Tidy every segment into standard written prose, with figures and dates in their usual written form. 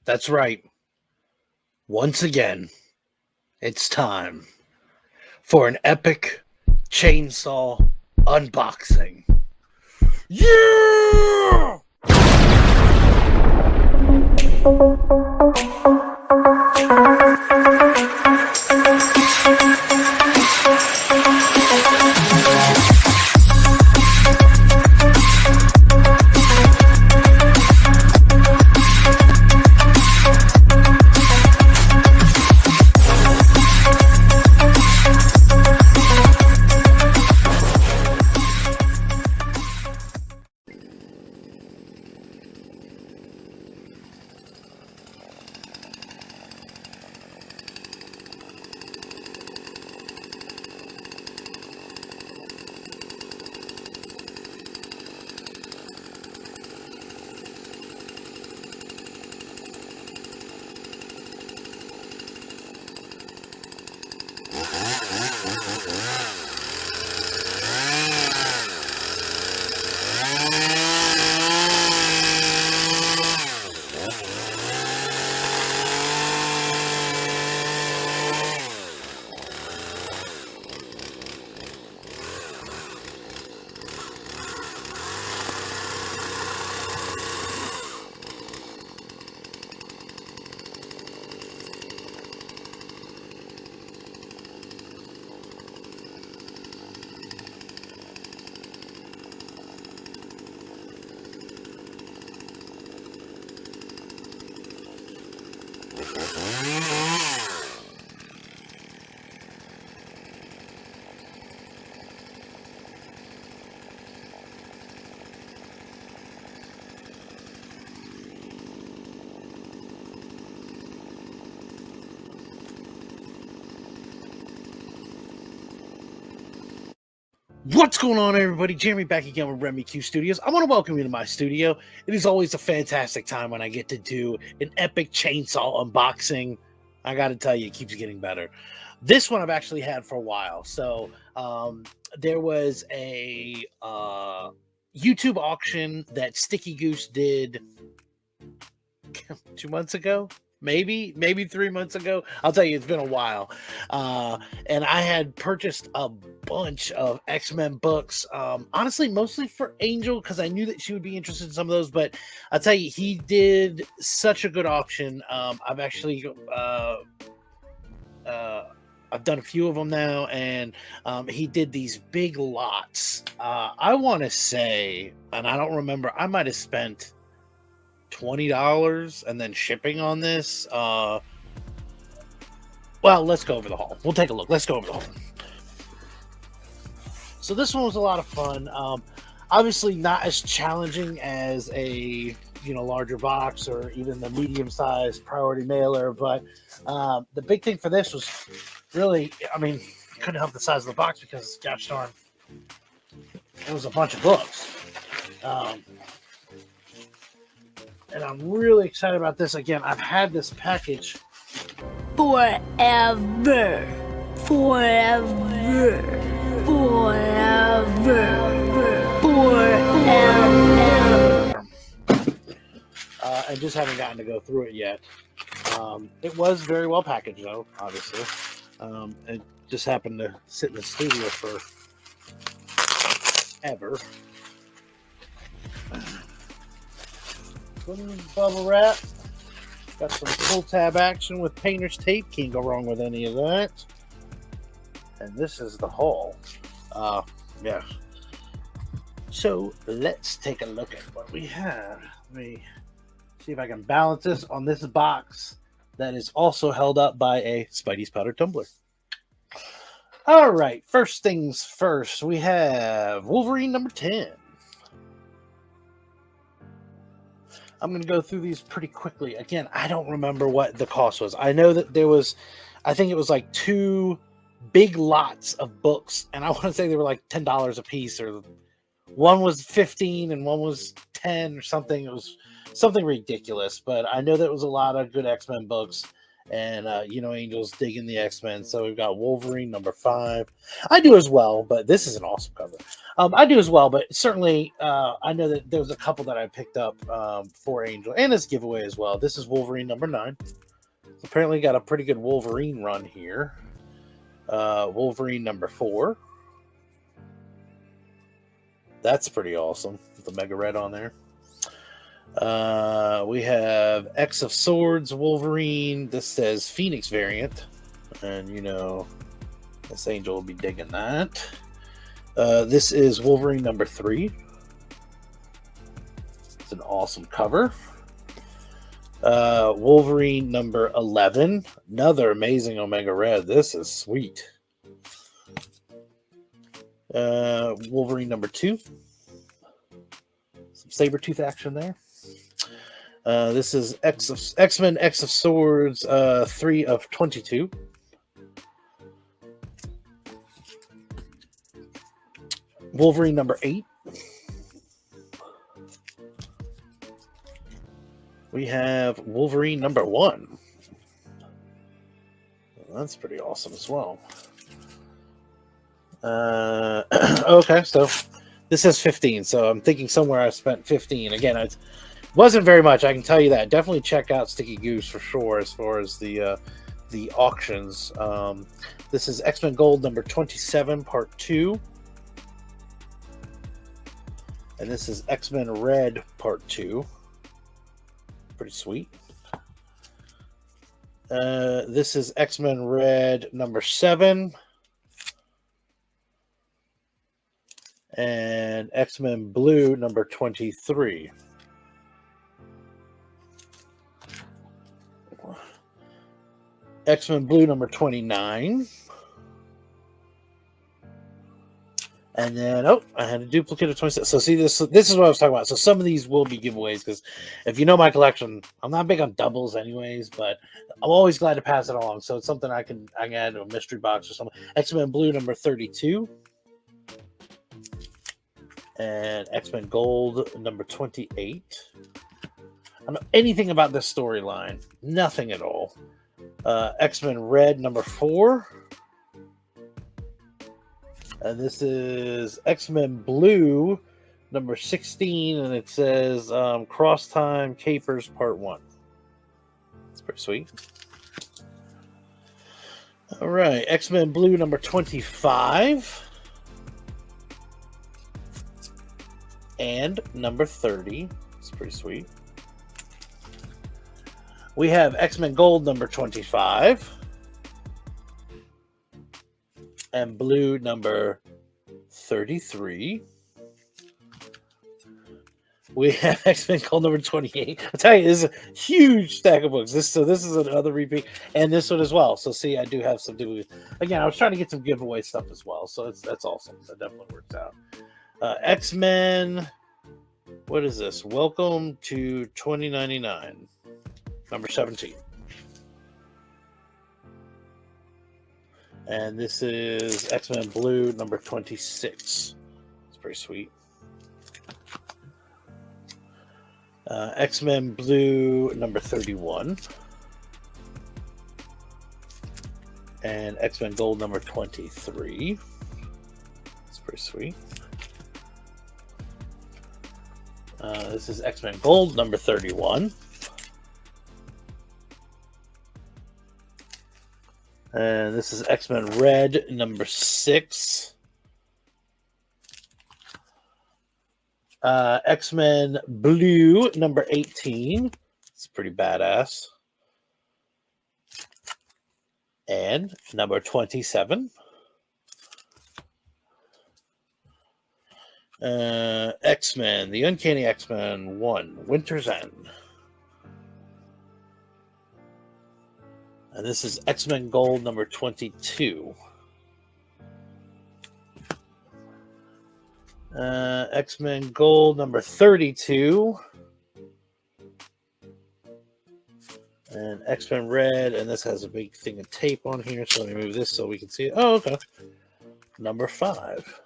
That's right. Once again, it's time for an epic chainsaw unboxing. Yeah! What's going on, everybody? Jeremy back again with Remy Q Studios. I want to welcome you to my studio. It is always a fantastic time when I get to do an epic chainsaw unboxing. I got to tell you, it keeps getting better. This one I've actually had for a while. So there was a YouTube auction that Sticky Goose did 2 months ago, maybe 3 months ago. I'll tell you, it's been a while. And I had purchased a bunch of X-Men books, honestly mostly for Angel, because I knew that she would be interested in some of those. But I'll tell you, he did such a good auction. I've actually I've done a few of them now, and he did these big lots. I want to say, and I don't remember, I might have spent $20 and then shipping on this. Well, let's go over the haul. We'll take a look. Let's go over the haul. So this one was a lot of fun. Obviously not as challenging as a larger box or even the medium-sized priority mailer, but the big thing for this was really, I mean, couldn't help the size of the box because, gosh darn, it was a bunch of books. And I'm really excited about this. Again, I've had this package forever. And just haven't gotten to go through it yet. It was very well packaged, though, obviously. It just happened to sit in the studio for ever. Bubble wrap. Got some pull tab action with painter's tape. Can't go wrong with any of that. And this is the haul. Yeah. So let's take a look at what we have. Let me see if I can balance this on this box that is also held up by a Spidey's powder tumbler. All right. First things first, we have Wolverine number 10. I'm going to go through these pretty quickly. Again, I don't remember what the cost was. I know that there was, I think it was like 2 big lots of books, and I want to say they were like $10 a piece, or one was 15 and one was 10 or something. It was something ridiculous, but I know that was a lot of good X-Men books, And Angel's digging the X-Men. So we've got Wolverine number 5. I do as well, but this is an awesome cover. I do as well, but certainly I know that there was a couple that I picked up for Angel and as giveaway as well. This is Wolverine number 9. Apparently got a pretty good Wolverine run here. Wolverine number 4. That's pretty awesome with the Mega Red on there. We have X of Swords Wolverine. This says Phoenix variant, and this Angel will be digging that. This is Wolverine number 3. It's an awesome cover. Wolverine number 11. Another amazing Omega Red. This is sweet. Wolverine number 2. Some Sabretooth action there. This is X-Men X of Swords 3 of 22. Wolverine number 8. We have Wolverine number 1. That's pretty awesome as well. Okay, so this says 15, so I'm thinking somewhere I spent 15. Again, it wasn't very much, I can tell you that. Definitely check out Sticky Goose for sure as far as the auctions. This is X-Men Gold number 27, part 2. And this is X-Men Red part 2. Pretty sweet. This is X-Men Red number 7. And X-Men Blue number 23. X-Men Blue number 29. And then, I had a duplicate of 26. So see, this is what I was talking about. So some of these will be giveaways, because if you know my collection, I'm not big on doubles anyways, but I'm always glad to pass it along. So it's something I can add to a mystery box or something. X-Men Blue number 32. And X-Men Gold number 28. I don't know anything about this storyline. Nothing at all. X-Men Red number 4. And this is X-Men Blue number 16. And it says Cross Time Capers Part 1. It's pretty sweet. All right. X-Men Blue number 25. And number 30. It's pretty sweet. We have X-Men Gold number 25. And Blue number 33. We have X-Men Gold number 28. I'll tell you, this is a huge stack of books. This is another repeat. And this one as well. So see, I do have some duplicates. Again, I was trying to get some giveaway stuff as well. So that's awesome. That definitely works out. X-Men, what is this? Welcome to 2099, number 17. And this is X-Men Blue number 26. It's pretty sweet. X-Men Blue number 31. And X-Men Gold number 23. It's pretty sweet. This is X-Men Gold number 31. And this is X-Men Red number 6. X-Men Blue number 18. It's pretty badass. And number 27. X-Men, the Uncanny X-Men 1, Winter's End. And this is X-Men Gold number 22. X-Men Gold number 32. And X-Men Red, and this has a big thing of tape on here, so let me move this so we can see it. Oh, okay. Number 5.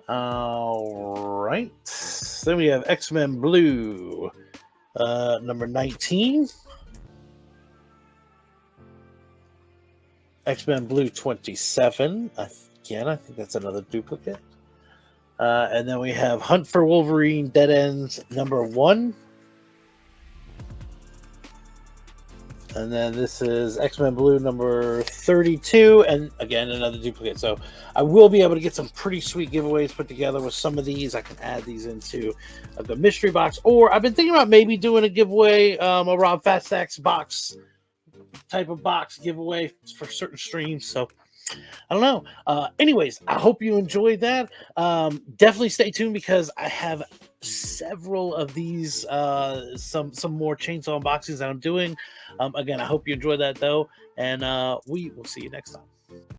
All right. right. Then we have X-Men Blue, number 19. X-Men Blue 27. Again, I think that's another duplicate. And then we have Hunt for Wolverine Dead Ends number 1. And then this is X-Men Blue number 32, and again, another duplicate. So I will be able to get some pretty sweet giveaways put together with some of these. I can add these into the mystery box, or I've been thinking about maybe doing a giveaway, a Rob Fat Stacks box type of box giveaway for certain streams. So I don't know. Anyways, I hope you enjoyed that. Definitely stay tuned because I have several of these, some more chainsaw unboxings that I'm doing. Again, I hope you enjoyed that though, and we will see you next time.